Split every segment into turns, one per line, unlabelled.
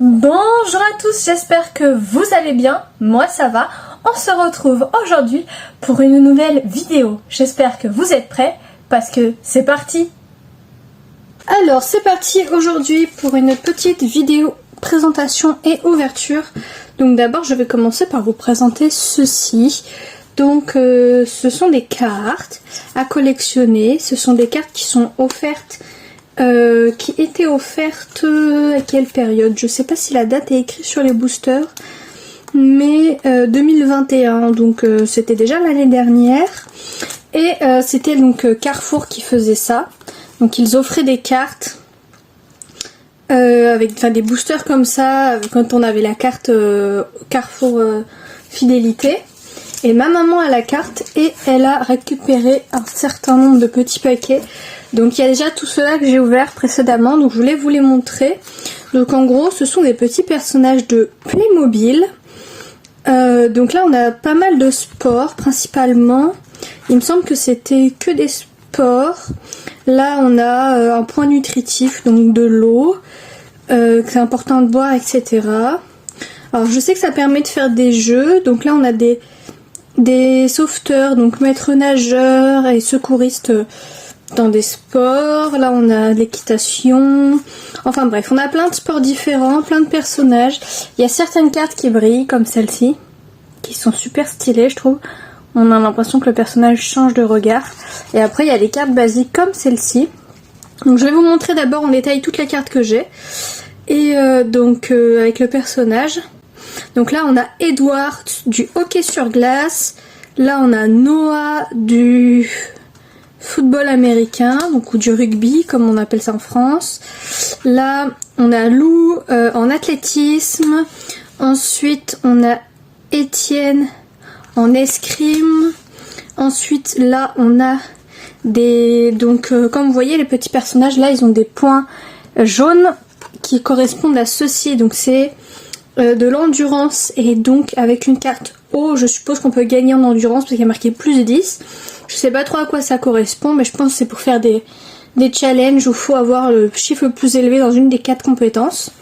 Bonjour à tous, j'espère que vous allez bien, moi ça va. On se retrouve aujourd'hui pour une nouvelle vidéo. J'espère que vous êtes prêts parce que c'est parti. Alors c'est parti aujourd'hui pour une petite vidéo présentation et ouverture. Donc d'abord je vais commencer par vous présenter ceci. Donc ce sont des cartes à collectionner, ce sont des cartes qui sont offertes. Qui était offerte à quelle période? Je sais pas si la date est écrite sur les boosters, mais 2021, donc c'était déjà l'année dernière. Et c'était donc Carrefour qui faisait ça. Donc ils offraient des cartes avec des boosters comme ça quand on avait la carte Carrefour Fidélité. Et ma maman a la carte et elle a récupéré un certain nombre de petits paquets. Donc il y a déjà tout cela que j'ai ouvert précédemment, donc je voulais vous les montrer. Donc en gros ce sont des petits personnages de Playmobil. Donc là on a pas mal de sports principalement. Il me semble que c'était que des sports. Là on a un point nutritif, donc de l'eau, que c'est important de boire, etc. Alors je sais que ça permet de faire des jeux, donc là on a des sauveteurs, donc maîtres nageurs et secouristes dans des sports. Là on a l'équitation, enfin bref on a plein de sports différents, plein de personnages. Il y a certaines cartes qui brillent comme celle-ci, qui sont super stylées je trouve. On a l'impression que le personnage change de regard. Et après il y a les cartes basiques comme celle-ci. Donc je vais vous montrer d'abord en détail toutes les cartes que j'ai. Et donc avec le personnage. Donc là on a Edward du hockey sur glace. Là on a Noah du football américain, donc ou du rugby comme on appelle ça en France. Là on a Lou en athlétisme. Ensuite on a Étienne en escrime. Ensuite là on a des... Donc comme vous voyez les petits personnages là ils ont des points jaunes qui correspondent à ceci. Donc c'est de l'endurance et donc avec une carte O je suppose qu'on peut gagner en endurance parce qu'il y a marqué plus 10. Je sais pas trop à quoi ça correspond mais je pense que c'est pour faire des challenges où il faut avoir le chiffre le plus élevé dans une des 4 compétences.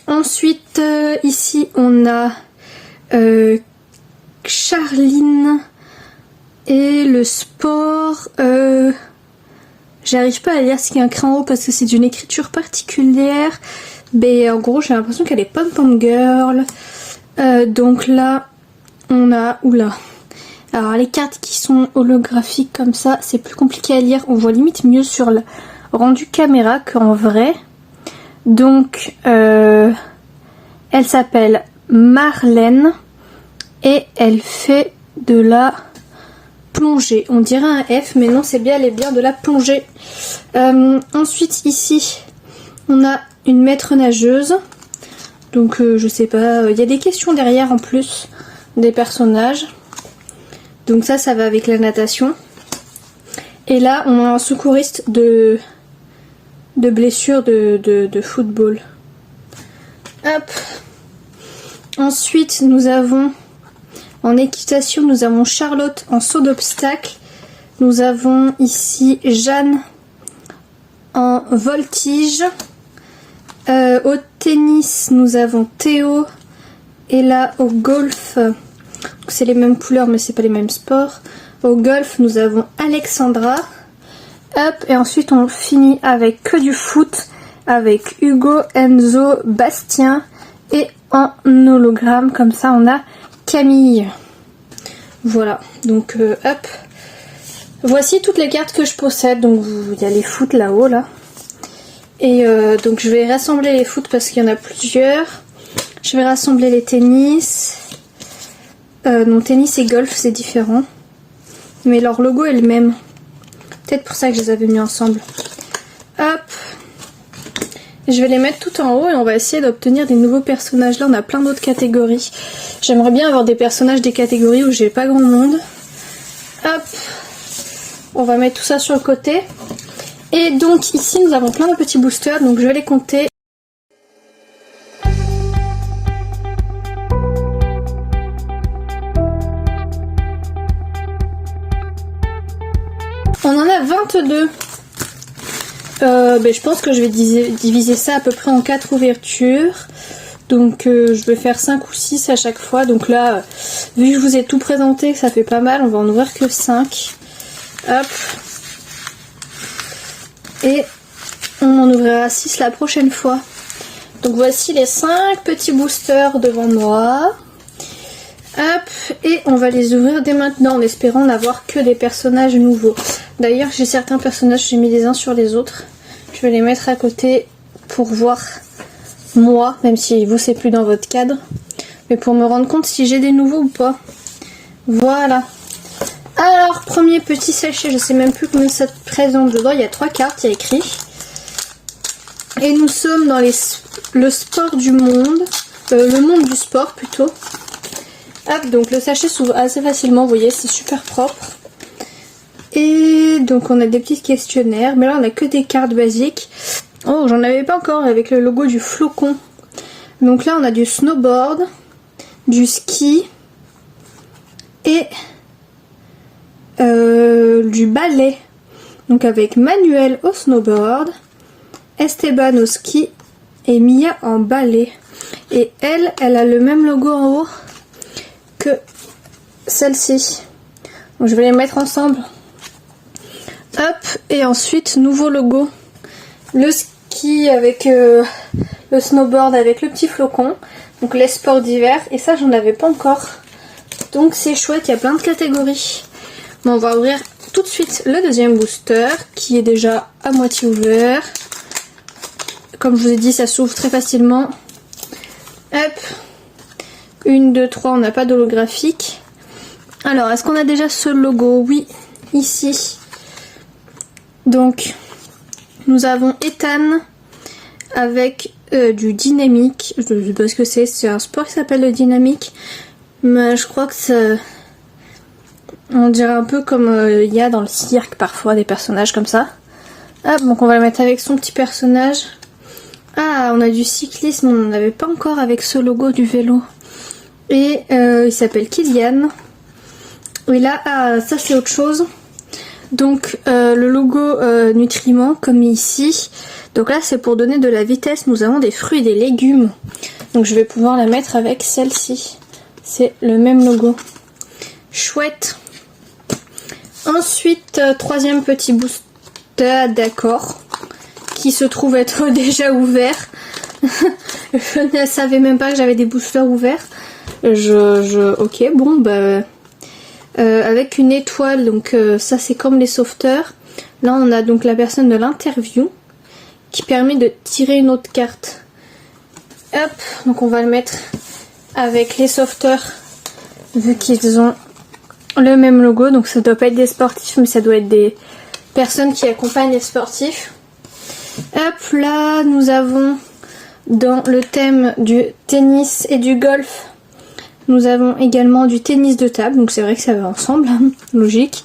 Ensuite ici on a Charline et le sport, j'arrive pas à lire ce qu'il y a écrit en haut parce que c'est d'une écriture particulière. Mais en gros j'ai l'impression qu'elle est pom-pom girl. Donc là on a... Oula. Alors les cartes qui sont holographiques comme ça c'est plus compliqué à lire. On voit limite mieux sur le rendu caméra qu'en vrai. Donc elle s'appelle Marlène. Et elle fait de la plongée. On dirait un F mais non c'est bien, elle est bien de la plongée. Ensuite ici on a une maître nageuse. Donc je sais pas, il y a des questions derrière en plus des personnages. Donc ça va avec la natation. Et là on a un secouriste de blessures de football. Hop. Ensuite nous avons en équitation, nous avons Charlotte en saut d'obstacle. Nous avons ici Jeanne en voltige. Au tennis, nous avons Théo. Et là, au golf, c'est les mêmes couleurs mais c'est pas les mêmes sports. Au golf, nous avons Alexandra. Hop, et ensuite on finit avec que du foot avec Hugo, Enzo, Bastien. Et en hologramme, comme ça, on a Camille. Voilà, donc hop. Voici toutes les cartes que je possède. Donc il y a les foot là-haut là. Et donc je vais rassembler les foot parce qu'il y en a plusieurs. Je vais rassembler les tennis. Non, tennis et golf c'est différent. Mais leur logo est le même. Peut-être pour ça que je les avais mis ensemble. Hop. Je vais les mettre tout en haut et on va essayer d'obtenir des nouveaux personnages. Là on a plein d'autres catégories. J'aimerais bien avoir des personnages des catégories où j'ai pas grand monde. Hop. On va mettre tout ça sur le côté. Et donc ici nous avons plein de petits boosters. Donc je vais les compter. On en a 22. je pense que je vais diviser ça à peu près en 4 ouvertures. Donc je vais faire 5 ou 6 à chaque fois. Donc là, vu que je vous ai tout présenté, que ça fait pas mal, on va en ouvrir que 5. Hop. Et on en ouvrira 6 la prochaine fois. Donc voici les 5 petits boosters devant moi. Hop, et on va les ouvrir dès maintenant en espérant n'avoir que des personnages nouveaux. D'ailleurs, j'ai certains personnages, j'ai mis les uns sur les autres. Je vais les mettre à côté pour voir moi, même si vous c'est plus dans votre cadre. Mais pour me rendre compte si j'ai des nouveaux ou pas. Voilà. Alors, premier petit sachet, je sais même plus combien ça présente dedans. Il y a 3 cartes, il y a écrit. Et nous sommes dans le sport du monde. Le monde du sport plutôt. Hop, donc le sachet s'ouvre assez facilement, vous voyez, c'est super propre. Et donc on a des petits questionnaires, mais là on a que des cartes basiques. Oh, j'en avais pas encore avec le logo du flocon. Donc là on a du snowboard, du ski et du ballet. Donc avec Manuel au snowboard, Esteban au ski et Mia en ballet. Et elle a le même logo en haut que celle-ci. Donc je vais les mettre ensemble. Hop, et ensuite nouveau logo. Le ski avec le snowboard avec le petit flocon. Donc les sports d'hiver. Et ça j'en avais pas encore. Donc c'est chouette, il y a plein de catégories. Bon, on va ouvrir tout de suite le deuxième booster qui est déjà à moitié ouvert. Comme je vous ai dit, ça s'ouvre très facilement. Hop. 1, 2, 3, on n'a pas d'holographique. Alors, est-ce qu'on a déjà ce logo? Oui, ici. Donc, nous avons Ethan avec du dynamique. Je ne sais pas ce que c'est un sport qui s'appelle le dynamique. Mais je crois que ça... On dirait un peu comme il y a dans le cirque parfois des personnages comme ça. Hop, donc on va le mettre avec son petit personnage. Ah, on a du cyclisme, on n'en avait pas encore avec ce logo du vélo. Et il s'appelle Kylian. Et là, ah, ça c'est autre chose. Donc le logo nutriments comme ici. Donc là c'est pour donner de la vitesse. Nous avons des fruits et des légumes. Donc je vais pouvoir la mettre avec celle-ci. C'est le même logo. Chouette. Ensuite, troisième petit booster, d'accord. Qui se trouve être déjà ouvert. Je ne savais même pas que j'avais des boosters ouverts. Ok, bon, bah... avec une étoile, donc ça c'est comme les sauveteurs. Là on a donc la personne de l'interview qui permet de tirer une autre carte. Hop, donc on va le mettre avec les sauveteurs vu qu'ils ont le même logo. Donc ça doit pas être des sportifs mais ça doit être des personnes qui accompagnent les sportifs. Hop, là nous avons dans le thème du tennis et du golf. Nous avons également du tennis de table, donc c'est vrai que ça va ensemble, hein, logique.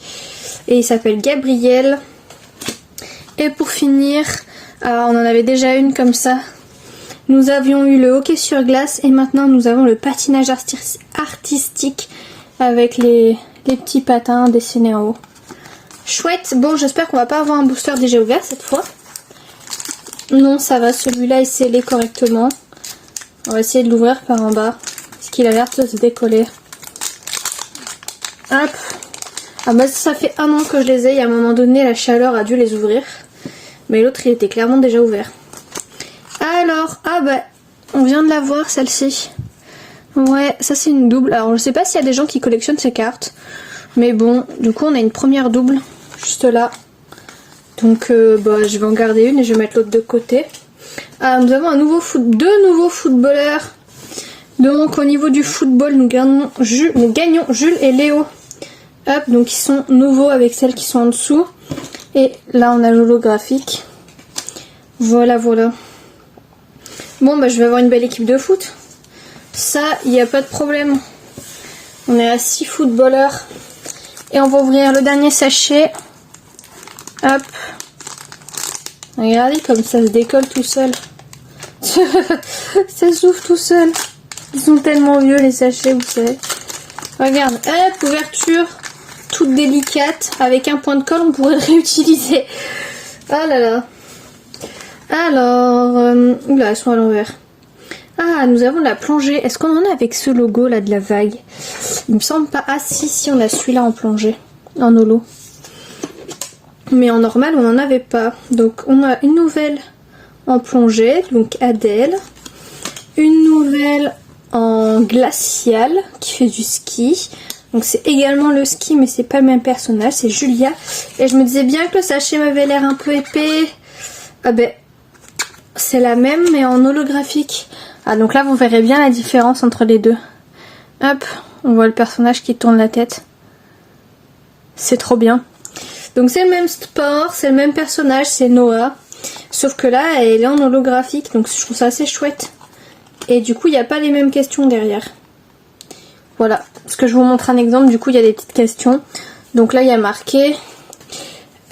Et il s'appelle Gabriel. Et pour finir, alors on en avait déjà une comme ça. Nous avions eu le hockey sur glace et maintenant nous avons le patinage artistique avec les petits patins dessinés en haut. Chouette, bon j'espère qu'on va pas avoir un booster déjà ouvert cette fois. Non, ça va, celui-là est scellé correctement. On va essayer de l'ouvrir par en bas. Qu'il a l'air de se décoller. Hop. Ah bah ça fait 1 an que je les ai et à un moment donné la chaleur a dû les ouvrir. Mais l'autre il était clairement déjà ouvert. Alors, ah bah on vient de la voir celle-ci. Ouais, ça c'est une double. Alors je sais pas s'il y a des gens qui collectionnent ces cartes. Mais bon, du coup on a une première double juste là. Donc bah, je vais en garder une et je vais mettre l'autre de côté. Ah, nous avons deux nouveaux footballeurs. Donc au niveau du football, nous gagnons Jules et Léo. Hop, donc ils sont nouveaux avec celles qui sont en dessous. Et là on a l'holographique. Voilà, voilà. Bon bah je vais avoir une belle équipe de foot. Ça, il n'y a pas de problème. On est à 6 footballeurs. Et on va ouvrir le dernier sachet. Hop. Regardez comme ça se décolle tout seul. Ça s'ouvre tout seul. Ils sont tellement vieux les sachets, vous savez. Regarde, hop, ouverture toute délicate. Avec un point de colle, on pourrait réutiliser. Oh là là. Alors, oula, elles sont à l'envers. Ah, nous avons la plongée. Est-ce qu'on en a avec ce logo là de la vague? Il me semble pas. Ah si, on a celui-là en plongée, en holo. Mais en normal, on n'en avait pas. Donc, on a une nouvelle en plongée, donc Adèle. Une nouvelle en glacial qui fait du ski. Donc c'est également le ski, mais c'est pas le même personnage, c'est Julia. Et je me disais bien que le sachet m'avait l'air un peu épais. Ah ben, c'est la même, mais en holographique. Ah, donc là, vous verrez bien la différence entre les deux. Hop, on voit le personnage qui tourne la tête. C'est trop bien. Donc c'est le même sport, c'est le même personnage, c'est Noah. Sauf que là, elle est en holographique, donc je trouve ça assez chouette. Et du coup, il n'y a pas les mêmes questions derrière. Voilà, parce que je vous montre un exemple, du coup, il y a des petites questions. Donc là, il y a marqué...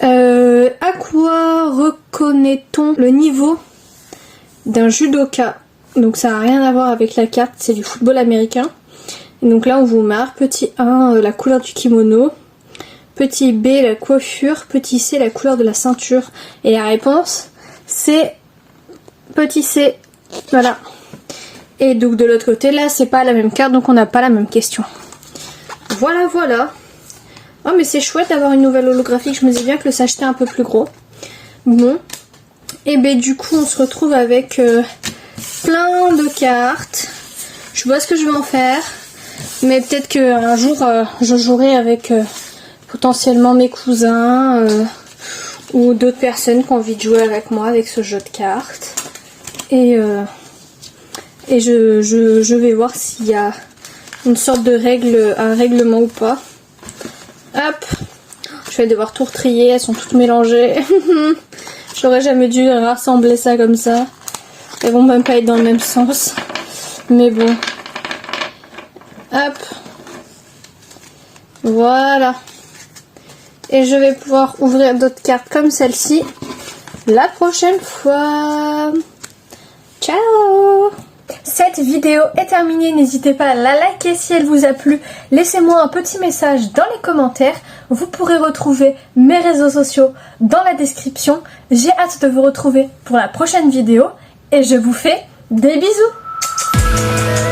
à quoi reconnaît-on le niveau d'un judoka? Donc ça n'a rien à voir avec la carte, c'est du football américain. Et donc là, on vous marque petit 1, la couleur du kimono. Petit B, la coiffure. Petit C, la couleur de la ceinture. Et la réponse, c'est petit C. Voilà. Et donc de l'autre côté, là, c'est pas la même carte, donc on n'a pas la même question. Voilà, voilà. Oh, mais c'est chouette d'avoir une nouvelle holographique. Je me dis bien que le sachet est un peu plus gros. Bon. Et ben du coup, on se retrouve avec plein de cartes. Je vois ce que je vais en faire. Mais peut-être qu'un jour, je jouerai avec potentiellement mes cousins ou d'autres personnes qui ont envie de jouer avec moi avec ce jeu de cartes. Et je vais voir s'il y a une sorte de règle, un règlement ou pas. Hop, je vais devoir tout retrier, elles sont toutes mélangées. J'aurais jamais dû rassembler ça comme ça. Elles vont même pas être dans le même sens. Mais bon. Hop. Voilà. Et je vais pouvoir ouvrir d'autres cartes comme celle-ci la prochaine fois. Ciao! Cette vidéo est terminée, n'hésitez pas à la liker si elle vous a plu. Laissez-moi un petit message dans les commentaires. Vous pourrez retrouver mes réseaux sociaux dans la description. J'ai hâte de vous retrouver pour la prochaine vidéo et je vous fais des bisous.